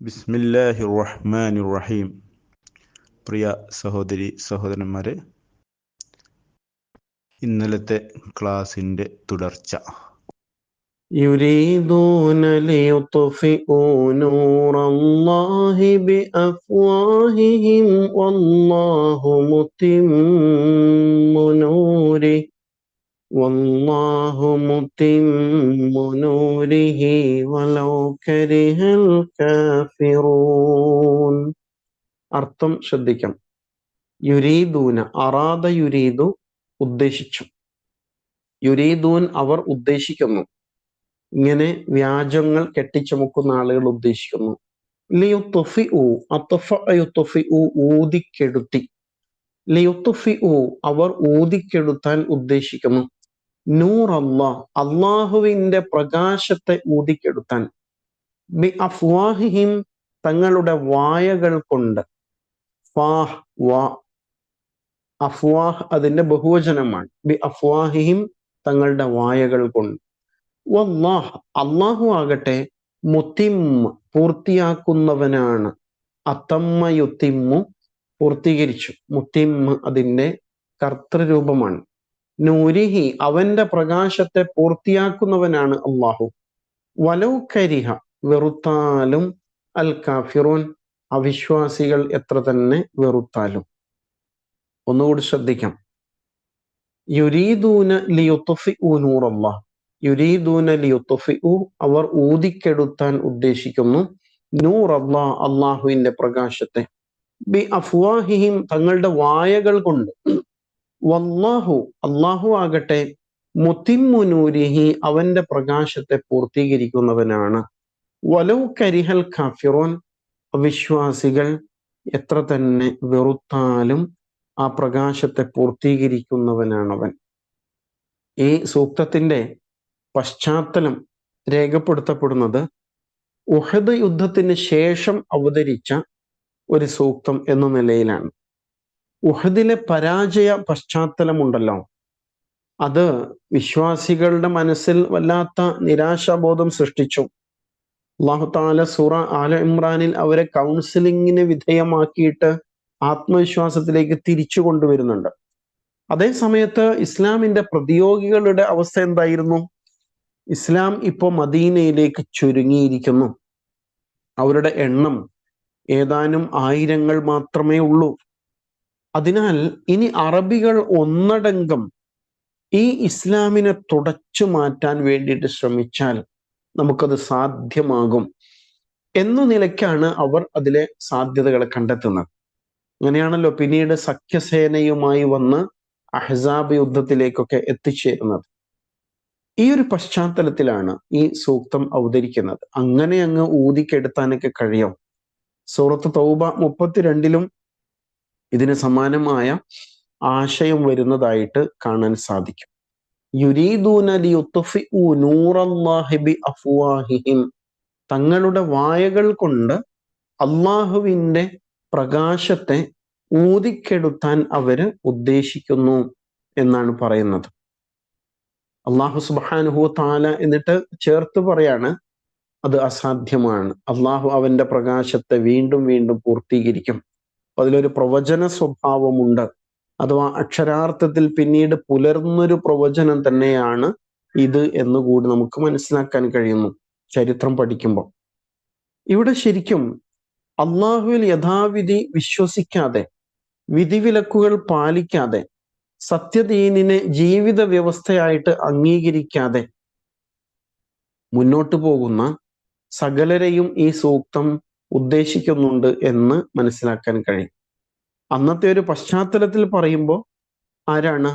ബിസ്മില്ലാഹിർ റഹ്മാനിർ റഹീം. പ്രിയ സഹോദരി സഹോദരന്മാരെ, ഇന്നലത്തെ ക്ലാസിൻ്റെ തുടർച്ച. يريدون ليطفئوا نور الله بأفواههم والله متم نوره ولو كره الكافرون. അർത്ഥം ശ്രദ്ധിക്കാം. യുരീദൂന, അറാദ യുരീദു, ഉദ്ദേശിച്ചു. യുരീദൂൻ, അവർ ഉദ്ദേശിക്കുന്നു. ഇങ്ങനെ വ്യാജങ്ങൾ കെട്ടിച്ചമുക്കുന്ന ആളുകൾ ഉദ്ദേശിക്കുന്നു. ലിയുത്ഫിഉ, അത്ഫഅയുത്ഫിഉ, ഊതിക്കെടുത്തി. ലിയുത്ഫിഉ, അവർ ഊതിക്കെടുത്താൻ ഉദ്ദേശിക്കുന്നു. നൂർ അല്ലാഹ്, അള്ളാഹുവിന്റെ പ്രകാശത്തെ ഊതിക്കെടുത്താൻ. ബി അഫ്വാഹിഹിം, തങ്ങളുടെ വായകൾ കൊണ്ട്. ഫാഹ്, വാ. അഫ്വാഹ് അതിന്റെ ബഹുവചനമാണ്. ബി അഫ്വാഹിഹിം, തങ്ങളുടെ വായകൾ കൊണ്ട്. വല്ലാഹ്, അള്ളാഹു ആകട്ടെ, മുത്തിം, പൂർത്തിയാക്കുന്നവനാണ്. അത്തമ്മ യുത്തിമ്മു, പൂർത്തീകരിച്ചു. മുത്തിം അതിന്റെ കർത്തൃരൂപമാണ്. നൂരിഹി, അവന്റെ പ്രകാശത്തെ പൂർത്തിയാക്കുന്നവനാണ് അള്ളാഹു. വലൗ കരിഹ, വെറുത്താലും, അൽ കാഫിറൂൻ, അവിശ്വാസികൾ എത്ര തന്നെ വെറുത്താലും. ഒന്നുകൂടി ശ്രദ്ധിക്കാം. യുരീദൂന ലിയുത്ഫിഉ നൂറല്ലാഹ്, യുരീദൂന ലിയുത്ഫിഉ, അവർ ഊതിക്കെടുത്താൻ ഉദ്ദേശിക്കുന്നു. നൂർ അല്ലാഹ്, അള്ളാഹുവിന്റെ പ്രകാശത്തെ. ബി അഫ്വാഹിഹിം, തങ്ങളുടെ വായകൾ കൊണ്ട്. വല്ലാഹു, അള്ളാഹു ആകട്ടെ, മുത്തിമ്മു നൂരിഹി, അവന്റെ പ്രകാശത്തെ പൂർത്തീകരിക്കുന്നവനാണ്. വലൗ കരിഹൽ കാഫിറൂൻ, അവിശ്വാസികൾ എത്ര തന്നെ വെറുത്താലും ആ പ്രകാശത്തെ പൂർത്തീകരിക്കുന്നവനാണവൻ. ഈ സൂക്തത്തിന്റെ പശ്ചാത്തലം രേഖപ്പെടുത്തപ്പെടുന്നത് ഉഹദ് യുദ്ധത്തിന് ശേഷം അവതരിച്ച ഒരു സൂക്തം എന്ന നിലയിലാണ്. ഉഹദിലെ പരാജയ പശ്ചാത്തലമുണ്ടല്ലോ, അത് വിശ്വാസികളുടെ മനസ്സിൽ വല്ലാത്ത നിരാശാബോധം സൃഷ്ടിച്ചു. അല്ലാഹു തആല സൂറ ആല ഇമ്രാനിൽ അവരെ കൗൺസിലിങ്ങിന് വിധേയമാക്കിയിട്ട് ആത്മവിശ്വാസത്തിലേക്ക് തിരിച്ചു കൊണ്ടുവരുന്നുണ്ട്. അതേ സമയത്ത് ഇസ്ലാമിന്റെ പ്രതിയോഗികളുടെ അവസ്ഥ എന്തായിരുന്നു? ഇസ്ലാം ഇപ്പോൾ മദീനയിലേക്ക് ചുരുങ്ങിയിരിക്കുന്നു. അവരുടെ എണ്ണം ഏതാനും ആയിരങ്ങൾ മാത്രമേ ഉള്ളൂ. അതിനാൽ ഇനി അറബികൾ ഒന്നടങ്കം ഈ ഇസ്ലാമിനെ തുടച്ചു മാറ്റാൻ വേണ്ടിയിട്ട് ശ്രമിച്ചാൽ നമുക്കത് സാധ്യമാകും എന്ന നിലയ്ക്കാണ് അവർ അതിലെ സാധ്യതകളെ കണ്ടെത്തുന്നത്. അങ്ങനെയാണല്ലോ പിന്നീട് സഖ്യസേനയുമായി വന്ന് അഹ്സാബ് യുദ്ധത്തിലേക്കൊക്കെ എത്തിച്ചേരുന്നത്. ഈ ഒരു പശ്ചാത്തലത്തിലാണ് ഈ സൂക്തം അവതരിക്കുന്നത്. അങ്ങനെ അങ്ങ് ഊതിക്കെടുത്താനൊക്കെ കഴിയും. സൂറത്ത് തൗബ 32 ഇതിന് സമാനമായ ആശയം വരുന്നതായിട്ട് കാണാൻ സാധിക്കും. യുരീദൂന ലിയുത്ഫിഉ നൂറല്ലാഹി ബി അഫ്വാഹിഹിം, തങ്ങളുടെ വായകൾ കൊണ്ട് അള്ളാഹുവിന്റെ പ്രകാശത്തെ ഊതിക്കെടുത്താൻ അവര് ഉദ്ദേശിക്കുന്നു എന്നാണ് പറയുന്നത്. അള്ളാഹു സുബ്ഹാനഹു വ തആല എന്നിട്ട് ചേർത്ത് പറയാണ്, അത് അസാധ്യമാണ്. അള്ളാഹു അവന്റെ പ്രകാശത്തെ വീണ്ടും വീണ്ടും പൂർത്തീകരിക്കും. അതിലൊരു പ്രവചന സ്വഭാവമുണ്ട്. അഥവാ അക്ഷരാർത്ഥത്തിൽ പിന്നീട് പുലർന്നൊരു പ്രവചനം തന്നെയാണ് ഇത് എന്നുകൂടി നമുക്ക് മനസ്സിലാക്കാൻ കഴിയുന്നു ചരിത്രം പഠിക്കുമ്പോൾ. ഇവിടെ ശരിക്കും അള്ളാഹുവിൽ യഥാവിധി വിശ്വസിക്കാതെ, വിധിവിലക്കുകൾ പാലിക്കാതെ, സത്യദീനിനെ ജീവിത വ്യവസ്ഥയായിട്ട് അംഗീകരിക്കാതെ മുന്നോട്ട് പോകുന്ന സകലരെയും ഈ സൂക്തം ഉദ്ദേശിക്കുന്നുണ്ട് എന്ന് മനസ്സിലാക്കാൻ കഴിയും. അന്നത്തെ ഒരു പശ്ചാത്തലത്തിൽ പറയുമ്പോൾ ആരാണ്?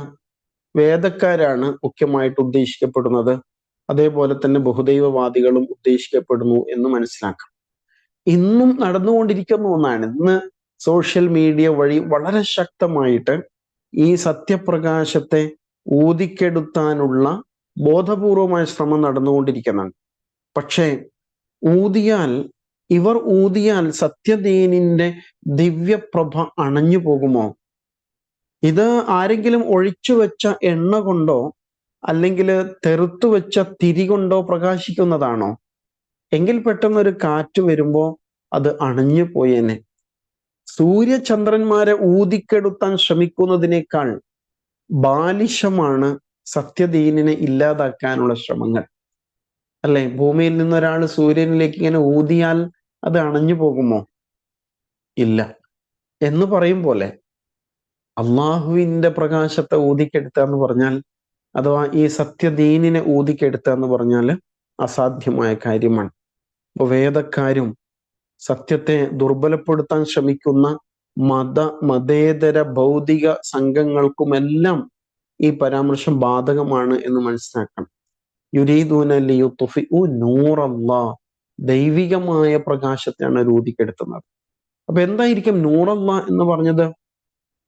വേദക്കാരാണ് മുഖ്യമായിട്ട് ഉദ്ദേശിക്കപ്പെടുന്നത്. അതേപോലെ തന്നെ ബഹുദൈവവാദികളും ഉദ്ദേശിക്കപ്പെടുന്നു എന്ന് മനസ്സിലാക്കാം. ഇന്നും നടന്നുകൊണ്ടിരിക്കുന്ന ഒന്നാണ്. ഇന്ന് സോഷ്യൽ മീഡിയ വഴി വളരെ ശക്തമായിട്ട് ഈ സത്യപ്രകാശത്തെ ഊതിക്കെടുത്താനുള്ള ബോധപൂർവമായ ശ്രമം നടന്നുകൊണ്ടിരിക്കുന്നതാണ്. പക്ഷേ ഇവർ ഊതിയാൽ സത്യദീനിന്റെ ദിവ്യപ്രഭ അണഞ്ഞു പോകുമോ? ഇത് ആരെങ്കിലും ഒഴിച്ചു വെച്ച എണ്ണ കൊണ്ടോ അല്ലെങ്കിൽ തെറുത്തു വെച്ച തിരി കൊണ്ടോ പ്രകാശിക്കുന്നതാണോ? എങ്കിൽ പെട്ടെന്നൊരു കാറ്റ് വരുമ്പോൾ അത് അണഞ്ഞു പോയേനെ. സൂര്യചന്ദ്രന്മാരെ ഊതിക്കെടുത്താൻ ശ്രമിക്കുന്നതിനേക്കാൾ ബാലിശമാണ് സത്യദീനിനെ ഇല്ലാതാക്കാനുള്ള ശ്രമങ്ങൾ. അല്ലെ, ഭൂമിയിൽ നിന്നൊരാൾ സൂര്യനിലേക്ക് ഇങ്ങനെ ഊതിയാൽ അത് അണഞ്ഞു പോകുമോ? ഇല്ല. എന്ന് പറയും പോലെ അള്ളാഹുവിന്റെ പ്രകാശത്തെ ഊതിക്കെടുത്തുക എന്ന് പറഞ്ഞാൽ, അഥവാ ഈ സത്യദീനിനെ ഊതിക്കെടുത്തുക എന്ന് പറഞ്ഞാൽ അസാധ്യമായ കാര്യമാണ്. അപ്പൊ വേദക്കാരും സത്യത്തെ ദുർബലപ്പെടുത്താൻ ശ്രമിക്കുന്ന മതേതര ഭൗതിക സംഘങ്ങൾക്കുമെല്ലാം ഈ പരാമർശം ബാധകമാണ് എന്ന് മനസ്സിലാക്കണം. യുരീദൂന ലിയുത്ഫിഉ നൂറല്ലാഹ്, ദൈവികമായ പ്രകാശത്തെയാണ് ഊതിക്കെടുത്തുന്നത്. അപ്പൊ എന്തായിരിക്കും നൂറല്ലാഹ് എന്ന് പറഞ്ഞത്?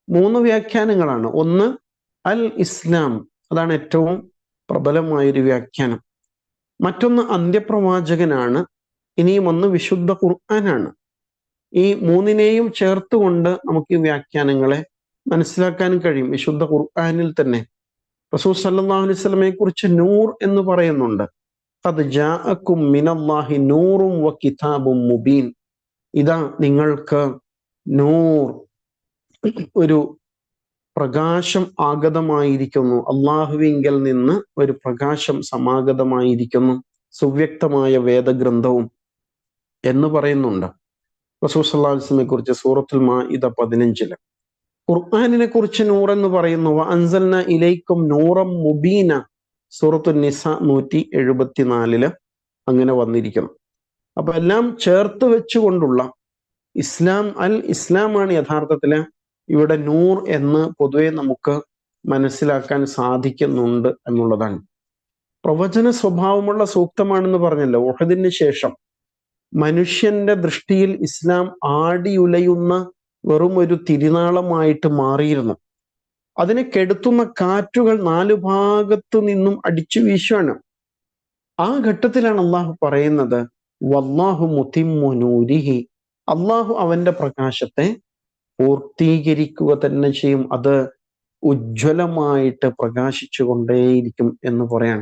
3 വ്യാഖ്യാനങ്ങളാണ്. ഒന്ന് അൽ ഇസ്ലാം, അതാണ് ഏറ്റവും പ്രബലമായൊരു വ്യാഖ്യാനം. മറ്റൊന്ന് അന്ത്യപ്രവാചകനാണ്. ഇനിയും ഒന്ന് വിശുദ്ധ ഖുർആനാണ്. ഈ 3നെയും ചേർത്തുകൊണ്ട് നമുക്ക് ഈ വ്യാഖ്യാനങ്ങളെ മനസ്സിലാക്കാൻ കഴിയും. വിശുദ്ധ ഖുർആനിൽ തന്നെ റസൂൽ സല്ലല്ലാഹു അലൈഹി വസല്ലമയെ കുറിച്ച് നൂർ എന്ന് പറയുന്നുണ്ട്. ഖദ് ജാഅക്കും മിനല്ലാഹി നൂറും വ കിതാബും മുബീൻ. ഇതാ നിങ്ങൾക്ക് നൂർ, ഒരു പ്രകാശം ആഗതമായിരിക്കുന്നു, അള്ളാഹുവിങ്കൽ നിന്ന് ഒരു പ്രകാശം സമാഗതമായിരിക്കുന്നു, സുവ്യക്തമായ വേദഗ്രന്ഥവും എന്ന് പറയുന്നുണ്ട് റസൂൽ സല്ലല്ലാഹു അലൈഹി വസല്ലമയെ കുറിച്ച് സൂറത്തുൽ മാഇദ 15. ഖുർആനിനെ കുറിച്ച് നൂർ എന്ന് പറയുന്നു. വഅൻസൽന ഇലൈക്കും നൂറം മുബീന, സൂറത്തുൻ നിസ 174 അങ്ങനെ വന്നിരിക്കുന്നു. അപ്പൊ എല്ലാം ചേർത്ത് വെച്ചുകൊണ്ടുള്ള ഇസ്ലാം, അൽ ഇസ്ലാമാണ് യഥാർത്ഥത്തില് ഇവിടെ നൂർ എന്ന് പൊതുവെ നമുക്ക് മനസ്സിലാക്കാൻ സാധിക്കുന്നുണ്ട് എന്നുള്ളതാണ്. പ്രവചന സ്വഭാവമുള്ള സൂക്തമാണെന്ന് പറഞ്ഞല്ലോ. ഉഹദിന് ശേഷം മനുഷ്യന്റെ ദൃഷ്ടിയിൽ ഇസ്ലാം ആടിയുലയുന്ന വെറും ഒരു തിരുനാളമായിട്ട് മാറിയിരുന്നു. അതിനെ കെടുത്തുന്ന കാറ്റുകൾ 4 ഭാഗത്തു നിന്നും അടിച്ചു വീശുവാണ്. ആ ഘട്ടത്തിലാണ് അള്ളാഹു പറയുന്നത് വല്ലാഹു മുതിമ്മു നൂരിഹി, അള്ളാഹു അവന്റെ പ്രകാശത്തെ പൂർത്തീകരിക്കുക തന്നെ ചെയ്യും, അത് ഉജ്ജ്വലമായിട്ട് പ്രകാശിച്ചു കൊണ്ടേയിരിക്കും എന്ന് പറയാൻ.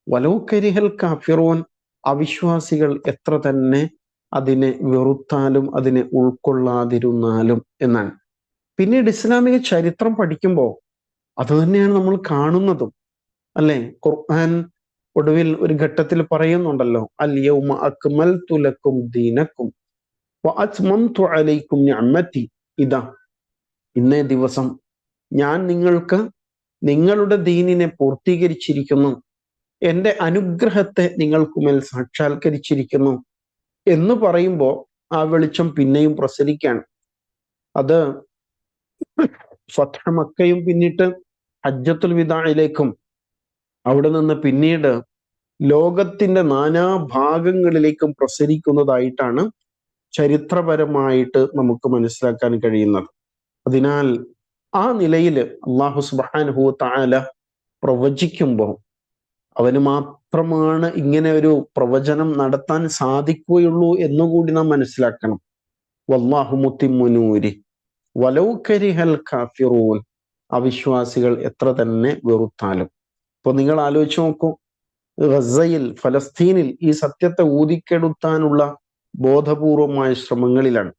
വലൗ കരിഹൽ കാഫിറൂൻ, അവിശ്വാസികൾ എത്ര തന്നെ അതിനെ വെറുത്താലും അതിനെ ഉൾക്കൊള്ളാതിരുന്നാലും എന്നാണ്. പിന്നീട് ഇസ്ലാമിക ചരിത്രം പഠിക്കുമ്പോൾ അത് തന്നെയാണ് നമ്മൾ കാണുന്നതും. അല്ലെ, ഖുർആൻ ഒടുവിൽ ഒരു ഘട്ടത്തിൽ പറയുന്നുണ്ടല്ലോ, അൽ യൗമ അക്മൽതു ലക്കും ദീനക്കും വഅത്മംതു അലൈക്കും നിഅമതി. ഇതാ, ഇന്നേ ദിവസം ഞാൻ നിങ്ങൾക്ക് നിങ്ങളുടെ ദീനിനെ പൂർത്തീകരിച്ചിരിക്കുന്നു, എൻ്റെ അനുഗ്രഹത്തെ നിങ്ങൾക്കുമേൽ സാക്ഷാത്കരിച്ചിരിക്കുന്നു എന്ന് പറയുമ്പോൾ ആ വെളിച്ചം പിന്നെയും പ്രസരിക്കുകയാണ്. അത് ഫത്ഹ് മക്കയും പിന്നിട്ട് ഹജ്ജത്തുൽ വിദാഇലേക്കും അവിടെ നിന്ന് പിന്നീട് ലോകത്തിന്റെ നാനാഭാഗങ്ങളിലേക്കും പ്രസരിക്കുന്നതായിട്ടാണ് ചരിത്രപരമായിട്ട് നമുക്ക് മനസ്സിലാക്കാൻ കഴിയുന്നത്. അതിനാൽ ആ നിലയിൽ അല്ലാഹു സുബ്ഹാനഹു വ തആല പ്രവചിക്കുമ്പോൾ അവന് മാത്രമാണ് ഇങ്ങനെ ഒരു പ്രവചനം നടത്താൻ സാധിക്കുകയുള്ളൂ എന്നുകൂടി നാം മനസ്സിലാക്കണം. വല്ലാഹു മുത്തിമ്മു നൂരി വലൗ കരിഹൽ കാഫിറൂൻ, അവിശ്വാസികൾ എത്ര തന്നെ വെറുത്താലും. ഇപ്പൊ നിങ്ങൾ ആലോചിച്ച് നോക്കൂ, ഗസയിൽ, ഫലസ്തീനിൽ ഈ സത്യത്തെ ഊതിക്കെടുത്താനുള്ള ബോധപൂർവമായ ശ്രമങ്ങളിലാണ്.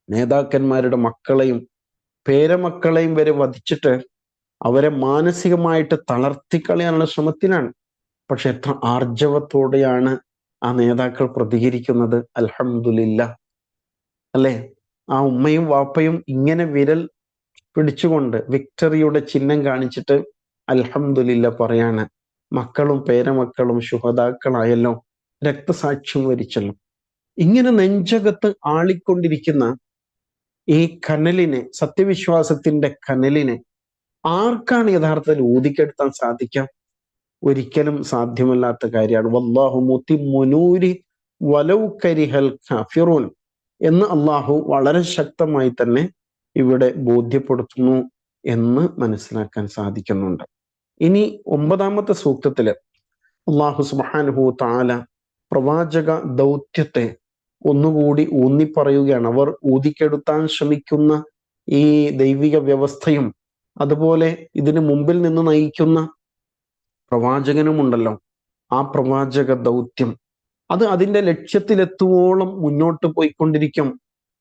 നേതാക്കന്മാരുടെ മക്കളെയും പേരമക്കളെയും വരെ വധിച്ചിട്ട് അവരെ മാനസികമായിട്ട് തളർത്തിക്കളയാനുള്ള ശ്രമത്തിലാണ്. പക്ഷെ എത്ര ആർജവത്തോടെയാണ് ആ നേതാക്കൾ പ്രതികരിക്കുന്നത്. അൽഹംദുലില്ലാഹ്, അല്ലെ, ആ ഉമ്മയും വാപ്പയും ഇങ്ങനെ വിരൽ പിടിച്ചുകൊണ്ട് വിക്ടറിയുടെ ചിഹ്നം കാണിച്ചിട്ട് അൽഹംദുലില്ലാഹ് പറയാണ്. മക്കളും പേരമക്കളും ശുഹദാക്കളായല്ലോ, രക്തസാക്ഷ്യം വരിച്ചല്ലോ. ഇങ്ങനെ നെഞ്ചകത്ത് ആളിക്കൊണ്ടിരിക്കുന്ന ഈ കനലിനെ, സത്യവിശ്വാസത്തിന്റെ കനലിനെ ആർക്കാണ് യഥാർത്ഥത്തിൽ ഊതിക്കെടുത്താൻ സാധിക്കാം? ഒരിക്കലും സാധ്യമല്ലാത്ത കാര്യമാണ്. വല്ലാഹു മുതിമ്മു നൂരി വലൗ കരിഹൽ കാഫിറൂൻ എന്ന് അള്ളാഹു വളരെ ശക്തമായി തന്നെ ഇവിടെ ബോധ്യപ്പെടുത്തുന്നു എന്ന് മനസ്സിലാക്കാൻ സാധിക്കുന്നുണ്ട്. ഇനി 9ാമത്തെ സൂക്തത്തില് അള്ളാഹു സുബ്ഹാനഹു വ തആല പ്രവാചക ദൗത്യത്തെ ഒന്നുകൂടി ഊന്നിപ്പറയുകയാണ്. അവർ ഊതിക്കെടുത്താൻ ശ്രമിക്കുന്ന ഈ ദൈവിക വ്യവസ്ഥയും അതുപോലെ ഇതിന് മുമ്പിൽ നിന്ന് നയിക്കുന്ന പ്രവാചകനുമുണ്ടല്ലോ, ആ പ്രവാചക ദൗത്യം അത് അതിൻ്റെ ലക്ഷ്യത്തിലെത്തുവോളം മുന്നോട്ട് പോയിക്കൊണ്ടിരിക്കും.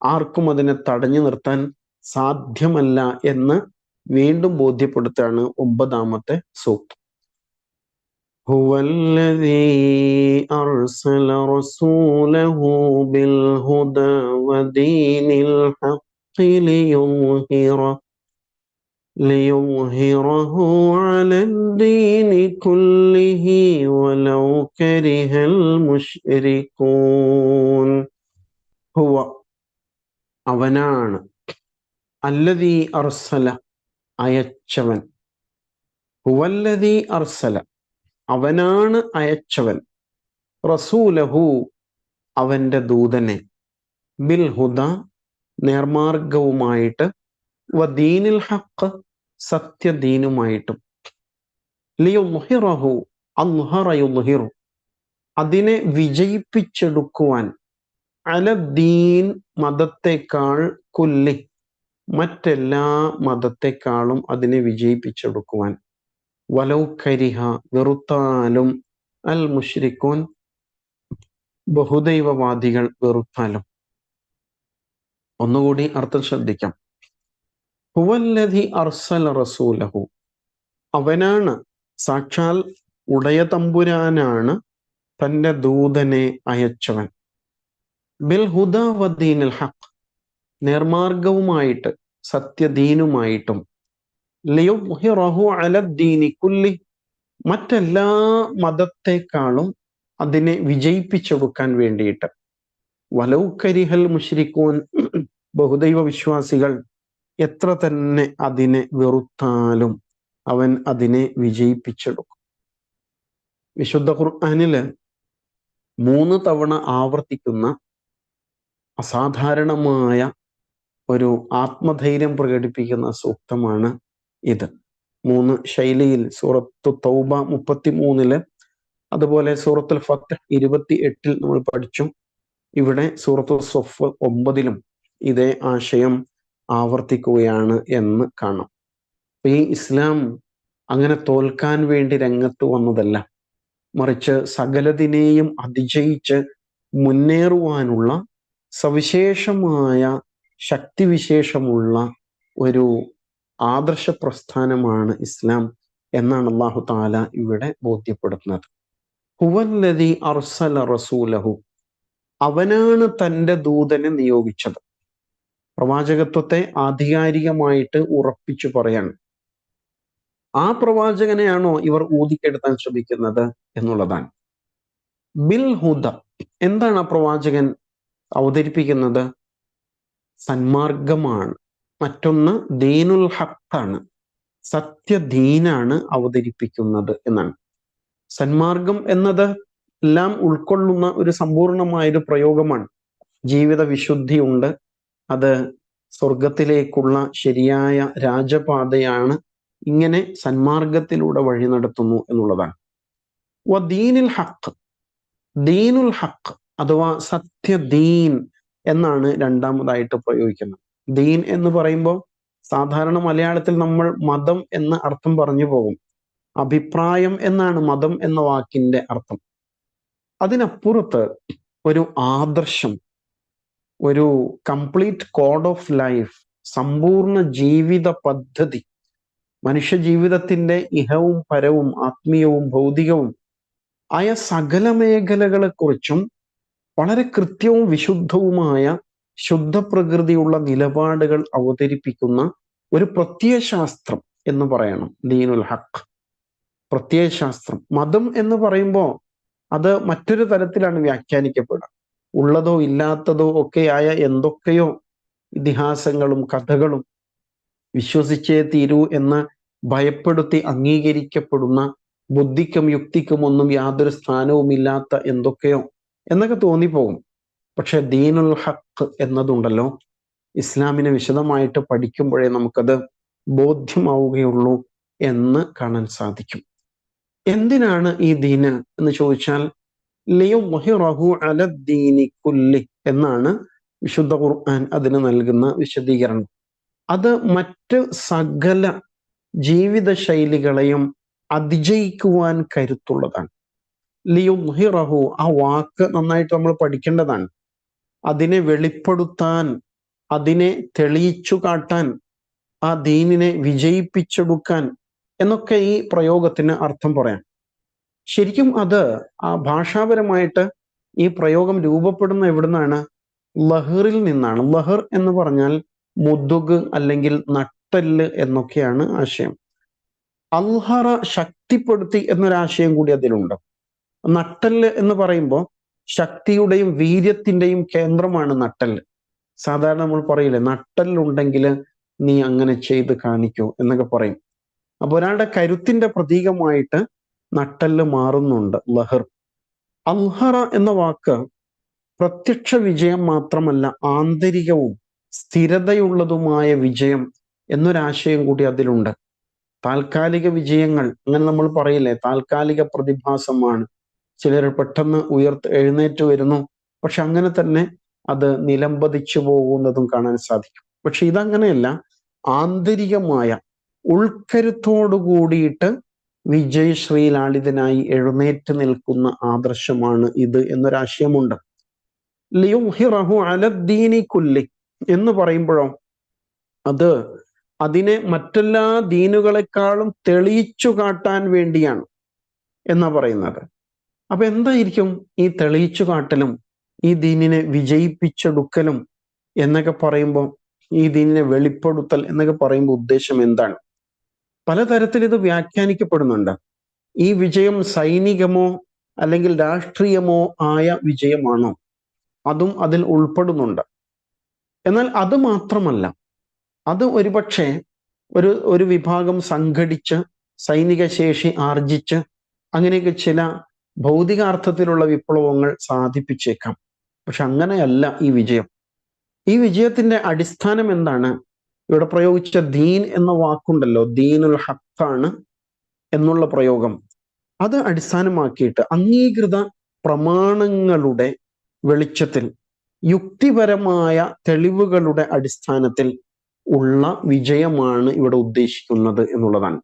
ആർക്കും അതിനെ തടഞ്ഞു നിർത്താൻ സാധ്യമല്ല എന്ന് വീണ്ടും ബോധ്യപ്പെടുത്താണ് 9-ാമത്തെ സൂക്തം. ഹുവല്ലദീ അർസല റസൂലഹു ബിൽ ഹുദാ വദീനിൽ ഹഖ് ലിയുദ്ഹിറഹു അലദ്ദീനി കുല്ലിഹി വലൗ കരിഹൽ മുശ്രികൂൻ. ഹുവ അവനാണ്, അല്ലദീ അർസല അയച്ചവൻ, ഹുവല്ലദീ അർസല അവനാണ് അയച്ചവൻ, റസൂലഹു അവന്റെ ദൂതനെ, ബിൽ ഹുദ നേർമാർഗവുമായിട്ട്, വദീനിൽ ഹഖ് സത്യദീനുമായിട്ടും, ലിയുദ്ഹിറഹു അദ്ഹറ യുദ്ഹിറു അതിനെ വിജയിപ്പിച്ചെടുക്കുവാൻ, അലദ്ദീൻ മതത്തെക്കാൾ, കുല്ലി മറ്റെല്ലാ മതത്തെക്കാളും അതിനെ വിജയിപ്പിച്ചെടുക്കുവാൻ, വലൗ കരിഹ വെറുത്താലും, അൽ മുശ്രിക്കൂൻ ബഹുദൈവവാദികൾ വെറുത്താലും. ഒന്നുകൂടി അർത്ഥം ശ്രദ്ധിക്കാം. ഹുവല്ലദീ അർസല റസൂലഹു അവനാണ്, സാക്ഷാൽ ഉടയ തമ്പുരാനാണ് തൻ്റെ ദൂതനെ അയച്ചവൻ, ബിൽ ഹുദാ വദീനിൽ ഹഖ് നേർമാർഗവുമായിട്ട് സത്യദീനുമായിട്ടും, ലിയുദ്ഹിറഹു അലദ്ദീനി കുല്ലി മറ്റെല്ലാ മതത്തെക്കാളും അതിനെ വിജയിപ്പിച്ചെടുക്കാൻ വേണ്ടിയിട്ട്, വലൗ കരിഹൽ മുശ്രിക്കൂൻ ബഹുദൈവ വിശ്വാസികൾ എത്ര തന്നെ അതിനെ വെറുത്താലും അവൻ അതിനെ വിജയിപ്പിച്ചെടുക്കും. വിശുദ്ധ ഖുർആനില് 3 തവണ ആവർത്തിക്കുന്ന അസാധാരണമായ ഒരു ആത്മധൈര്യം പ്രകടിപ്പിക്കുന്ന സൂക്തമാണ് ഇത്. 3 ശൈലിയിൽ സൂറത്തു തൗബ 33-ല്, അതുപോലെ സൂറത്തുൽ ഫത്ഹ് 28-ൽ നമ്മൾ പഠിച്ചു. ഇവിടെ സൂറത്തു സഫ് 9-ലും ഇതേ ആശയം ആവർത്തിക്കുകയാണ് എന്ന് കാണാം. ഈ ഇസ്ലാം അങ്ങനെ തോൽക്കാൻ വേണ്ടി രംഗത്ത് വന്നതല്ല, മറിച്ച് സകലതിനെയും അതിജയിച്ച് മുന്നേറുവാനുള്ള സവിശേഷമായ ശക്തിവിശേഷമുള്ള ഒരു ആദർശ പ്രസ്ഥാനമാണ് ഇസ്ലാം എന്നാണ് അല്ലാഹു തആല ഇവിടെ ബോധ്യപ്പെടുത്തുന്നത്. ഹുവല്ലദീ അർസല റസൂലഹു അവനാണ് തൻ്റെ ദൂതനെ നിയോഗിച്ചത്. പ്രവാചകത്വത്തെ ആധികാരികമായിട്ട് ഉറപ്പിച്ചു പറയാണ്. ആ പ്രവാചകനെയാണോ ഇവർ ഊതിക്കെടുത്താൻ ശ്രമിക്കുന്നത് എന്നുള്ളതാണ്. ബിൽ ഹുദ എന്താണ് ആ പ്രവാചകൻ അവതരിപ്പിക്കുന്നത്? സന്മാർഗമാണ്. മറ്റൊന്ന് ദീനുൽ ഹഖാണ്, സത്യദീനാണ് അവതരിപ്പിക്കുന്നത് എന്നാണ്. സന്മാർഗം എന്നത് എല്ലാം ഉൾക്കൊള്ളുന്ന ഒരു സമ്പൂർണമായൊരു പ്രയോഗമാണ്. ജീവിത വിശുദ്ധിയുണ്ട്, അത് സ്വർഗത്തിലേക്കുള്ള ശരിയായ രാജപാതയാണ്, ഇങ്ങനെ സന്മാർഗത്തിലൂടെ വഴി നടത്തുന്നു എന്നുള്ളതാണ്. വദീനിൽ ഹഖ് ദീനുൽ ഹഖ് അഥവാ സത്യദീൻ എന്നാണ് രണ്ടാമതായിട്ട് പ്രയോഗിക്കുന്നത്. ദീൻ എന്ന് പറയുമ്പോൾ സാധാരണ മലയാളത്തിൽ നമ്മൾ മതം എന്ന അർത്ഥം പറഞ്ഞു പോകും. അഭിപ്രായം എന്നാണ് മതം എന്ന വാക്കിന്റെ അർത്ഥം. അതിനപ്പുറത്ത് ഒരു ആദർശം, ഒരു കംപ്ലീറ്റ് കോഡ് ഓഫ് ലൈഫ്, സമ്പൂർണ്ണ ജീവിത പദ്ധതി, മനുഷ്യ ജീവിതത്തിന്റെ ഇഹവും പരവും ആത്മീയവും ഭൗതികവും ആയ സകല മേഖലകളെക്കുറിച്ചും വളരെ കൃത്യവും വിശുദ്ധവുമായ ശുദ്ധപ്രകൃതിയുള്ള നിലപാടുകൾ അവതരിപ്പിക്കുന്ന ഒരു പ്രത്യയശാസ്ത്രം എന്ന് പറയണം ദീനുൽ ഹഖ്. പ്രത്യയശാസ്ത്രം. മതം എന്ന് പറയുമ്പോൾ അത് മറ്റൊരു തരത്തിലാണ് വ്യാഖ്യാനിക്കപ്പെടുക. ഉള്ളതോ ഇല്ലാത്തതോ ഒക്കെയായ എന്തൊക്കെയോ ഇതിഹാസങ്ങളും കഥകളും വിശ്വസിച്ചേ തീരൂ എന്ന് ഭയപ്പെടുത്തി അംഗീകരിക്കപ്പെടുന്ന, ബുദ്ധിക്കും യുക്തിക്കും ഒന്നും യാതൊരു സ്ഥാനവുമില്ലാത്ത എന്തൊക്കെയോ എന്നൊക്കെ തോന്നിപ്പോകും. പക്ഷെ ദീനുൽ ഹഖ് എന്നതുണ്ടല്ലോ, ഇസ്ലാമിനെ വിശദമായിട്ട് പഠിക്കുമ്പോഴേ നമുക്കത് ബോധ്യമാവുകയുള്ളൂ എന്ന് കാണാൻ സാധിക്കും. എന്തിനാണ് ഈ ദീന് എന്ന് ചോദിച്ചാൽ, ലിയുദ്ഹിറഹു അലദ്ദീനി കുല്ലി എന്നാണ് വിശുദ്ധ ഖുർആൻ അതിന് നൽകുന്ന വിശദീകരണം. അത് മറ്റ് സകല ജീവിത ശൈലികളെയും അതിജയിക്കുവാൻ കരുത്തുള്ളതാണ്. ലിയുദ്ഹിറഹു, ആ വാക്ക് നന്നായിട്ട് നമ്മൾ പഠിക്കേണ്ടതാണ്. അതിനെ വെളിപ്പെടുത്താൻ, അതിനെ തെളിയിച്ചു കാട്ടാൻ, ആ ദീനിനെ വിജയിപ്പിച്ചെടുക്കാൻ എന്നൊക്കെ ഈ പ്രയോഗത്തിന് അർത്ഥം പറയാം. ശരിക്കും അത് ആ ഭാഷാപരമായിട്ട് ഈ പ്രയോഗം രൂപപ്പെടുന്ന എവിടുന്നാണ്? ലഹറിൽ നിന്നാണ്. ലഹർ എന്ന് പറഞ്ഞാൽ മുതുക് അല്ലെങ്കിൽ നട്ടെല്ല് എന്നൊക്കെയാണ് ആശയം. അൽഹറ, ശക്തിപ്പെടുത്തി എന്നൊരാശയം കൂടി അതിലുണ്ട്. നട്ടെല്ല് എന്ന് പറയുമ്പോൾ ശക്തിയുടെയും വീര്യത്തിന്റെയും കേന്ദ്രമാണ് നട്ടെല്ല്. സാധാരണ നമ്മൾ പറയില്ലേ, നട്ടെല്ലുണ്ടെങ്കിൽ നീ അങ്ങനെ ചെയ്ത് കാണിക്കൂ എന്നൊക്കെ പറയും. അപ്പൊ ഒരാളുടെ കരുത്തിന്റെ പ്രതീകമായിട്ട് നട്ടെല്ല് മാറുന്നുണ്ട് ലഹർ. അൽഹറ എന്ന വാക്ക് പ്രത്യക്ഷ വിജയം മാത്രമല്ല, ആന്തരികവും സ്ഥിരതയുള്ളതുമായ വിജയം എന്നൊരാശയം കൂടി അതിലുണ്ട്. താൽക്കാലിക വിജയങ്ങൾ, അങ്ങനെ നമ്മൾ പറയില്ലേ, താൽക്കാലിക പ്രതിഭാസമാണ്. ചിലർ പെട്ടെന്ന് എഴുന്നേറ്റ് വരുന്നു, പക്ഷെ അങ്ങനെ തന്നെ അത് നിലംപതിച്ചു പോകുന്നതും കാണാൻ സാധിക്കും. പക്ഷെ ഇതങ്ങനെയല്ല, ആന്തരികമായ ഉൾക്കരുത്തോടു കൂടിയിട്ട് വിജയശ്രീലാളിതനായി എഴുന്നേറ്റ് നിൽക്കുന്ന ആദർശമാണ് ഇത് എന്നൊരാശയമുണ്ട്. ലിയുദ്ഹിറഹു അലദ്ദീനി കുല്ലി എന്ന് പറയുമ്പോഴോ അത് അതിനെ മറ്റെല്ലാ ദീനുകളെക്കാളും തെളിയിച്ചു കാട്ടാൻ വേണ്ടിയാണ് എന്നാ പറയുന്നത്. അപ്പൊ എന്തായിരിക്കും ഈ തെളിയിച്ചു കാട്ടലും ഈ ദീനിനെ വിജയിപ്പിച്ചെടുക്കലും എന്നൊക്കെ പറയുമ്പോൾ, ഈ ദീനിനെ വെളിപ്പെടുത്തൽ എന്നൊക്കെ പറയുമ്പോൾ ഉദ്ദേശം എന്താണ്? പലതരത്തിൽ ഇത് വ്യാഖ്യാനിക്കപ്പെടുന്നുണ്ട്. ഈ വിജയം സൈനികമോ അല്ലെങ്കിൽ രാഷ്ട്രീയമോ ആയ വിജയമാണോ? അതും അതിൽ ഉൾപ്പെടുന്നുണ്ട്. എന്നാൽ അത് മാത്രമല്ല, അത് ഒരുപക്ഷെ ഒരു വിഭാഗം സംഘടിച്ച് സൈനിക ശേഷി ആർജിച്ച് അങ്ങനെയൊക്കെ ചില ഭൗതികാർത്ഥത്തിലുള്ള വിപ്ലവങ്ങൾ സാധിപ്പിച്ചേക്കാം. പക്ഷെ അങ്ങനെയല്ല ഈ വിജയം. ഈ വിജയത്തിന്റെ അടിസ്ഥാനം എന്താണ്? ഇവിടെ പ്രയോഗിച്ച ദീൻ എന്ന വാക്കുണ്ടല്ലോ, ദീനുൽ ഹഖാണ് എന്നുള്ള പ്രയോഗം, അത് അടിസ്ഥാനമാക്കിയിട്ട് അംഗീകൃത പ്രമാണങ്ങളുടെ വെളിച്ചത്തിൽ യുക്തിപരമായ തെളിവുകളുടെ അടിസ്ഥാനത്തിൽ ഉള്ള വിജയമാണ് ഇവിടെ ഉദ്ദേശിക്കുന്നത് എന്നുള്ളതാണ്.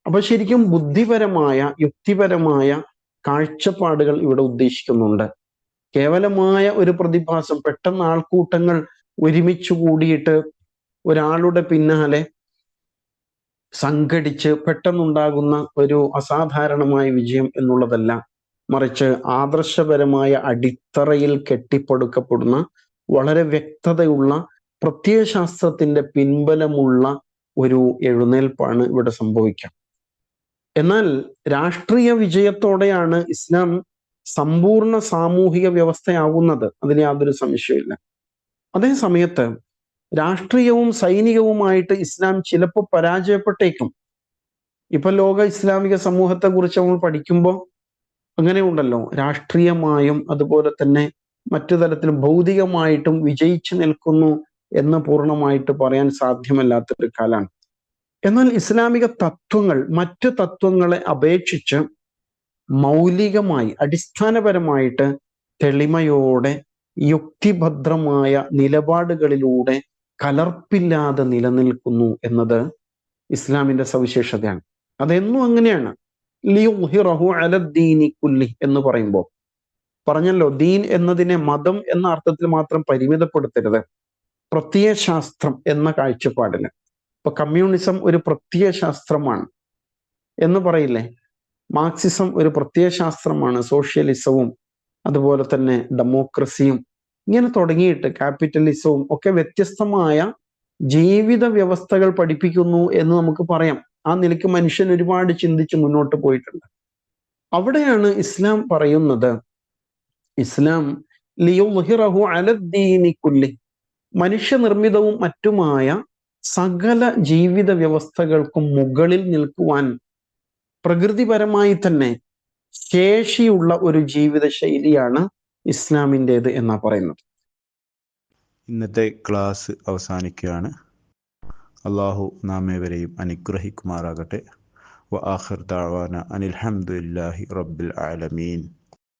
അപ്പൊ ശരിക്കും ബുദ്ധിപരമായ, യുക്തിപരമായ കാഴ്ചപ്പാടുകൾ ഇവിടെ ഉദ്ദേശിക്കുന്നുണ്ട്. കേവലമായ ഒരു പ്രതിഭാസം, പെട്ടെന്ന് ആൾക്കൂട്ടങ്ങൾ ഒരുമിച്ച് കൂടിയിട്ട് ഒരാളുടെ പിന്നാലെ സംഘടിച്ച് പെട്ടെന്നുണ്ടാകുന്ന ഒരു അസാധാരണമായ വിജയം എന്നുള്ളതല്ല, മറിച്ച് ആദർശപരമായ അടിത്തറയിൽ കെട്ടിപ്പടുക്കപ്പെടുന്ന വളരെ വ്യക്തതയുള്ള പ്രത്യയശാസ്ത്രത്തിന്റെ പിൻബലമുള്ള ഒരു എഴുന്നേൽപ്പാണ് ഇവിടെ സംഭവിക്കുക. എന്നാൽ രാഷ്ട്രീയ വിജയത്തോടെയാണ് ഇസ്ലാം സമ്പൂർണ്ണ സാമൂഹിക വ്യവസ്ഥയാവുന്നത്, അതിന് യാതൊരു സംശയമില്ല. അതേ സമയത്ത് രാഷ്ട്രീയവും സൈനികവുമായിട്ട് ഇസ്ലാം ചിലപ്പോൾ പരാജയപ്പെട്ടേക്കും. ഇപ്പൊ ലോക ഇസ്ലാമിക സമൂഹത്തെ കുറിച്ച് നമ്മൾ പഠിക്കുമ്പോൾ അങ്ങനെ ഉണ്ടല്ലോ, രാഷ്ട്രീയമായും അതുപോലെ തന്നെ മറ്റു തരത്തിലും ഭൗതികമായിട്ടും വിജയിച്ചു നിൽക്കുന്നു എന്ന് പൂർണ്ണമായിട്ട് പറയാൻ സാധ്യമല്ലാത്തൊരു കാലമാണ്. എന്നാൽ ഇസ്ലാമിക തത്വങ്ങൾ മറ്റു തത്വങ്ങളെ അപേക്ഷിച്ച് മൗലികമായി, അടിസ്ഥാനപരമായിട്ട് തെളിമയോടെ യുക്തിഭദ്രമായ നിലപാടുകളിലൂടെ കലർപ്പില്ലാതെ നിലനിൽക്കുന്നു എന്നത് ഇസ്ലാമിന്റെ സവിശേഷതയാണ്. അതെന്നും അങ്ങനെയാണ്. ലിയുദ്ഹിറഹു അലദ്ദീനി കുല്ലി എന്ന് പറയുമ്പോൾ പറഞ്ഞല്ലോ, ദീൻ എന്നതിനെ മതം എന്ന അർത്ഥത്തിൽ മാത്രം പരിമിതപ്പെടുത്തരുത്. പ്രത്യയശാസ്ത്രം എന്ന കാഴ്ചപ്പാടില് ഇപ്പൊ കമ്മ്യൂണിസം ഒരു പ്രത്യയശാസ്ത്രമാണ് എന്ന് പറയില്ലേ, മാർക്സിസം ഒരു പ്രത്യയശാസ്ത്രമാണ്, സോഷ്യലിസവും അതുപോലെ തന്നെ ഡെമോക്രസിയും ഇങ്ങനെ തുടങ്ങിയിട്ട് ക്യാപിറ്റലിസവും ഒക്കെ വ്യത്യസ്തമായ ജീവിത വ്യവസ്ഥകൾ പഠിപ്പിക്കുന്നു എന്ന് നമുക്ക് പറയാം. ആ നിലയ്ക്ക് മനുഷ്യൻ ഒരുപാട് ചിന്തിച്ച് മുന്നോട്ട് പോയിട്ടുണ്ട്. അവിടെയാണ് ഇസ്ലാം പറയുന്നത്, ഇസ്ലാം ലിയുദ്ഹിറഹു അലദ്ദീനി കുല്ലി, മനുഷ്യനിർമ്മിതവും മറ്റുമായ സകല ജീവിത വ്യവസ്ഥകൾക്കും മുകളിൽ നിൽക്കുവാൻ പ്രകൃതിപരമായി തന്നെ ശേഷിയുള്ള ഒരു ജീവിത ശൈലിയാണ് ഇസ്ലാമിൻ്റെത് എന്നാ പറയുന്നത്. ഇന്നത്തെ ക്ലാസ് അവസാനിക്കുകയാണ്. അള്ളാഹു നാം ഏവരെയും അനുഗ്രഹിക്കുമാറാകട്ടെ. വ ആഖിർ ദഅവാന അനിൽ ഹംദുലില്ലാഹി റബ്ബിൽ ആലമീൻ.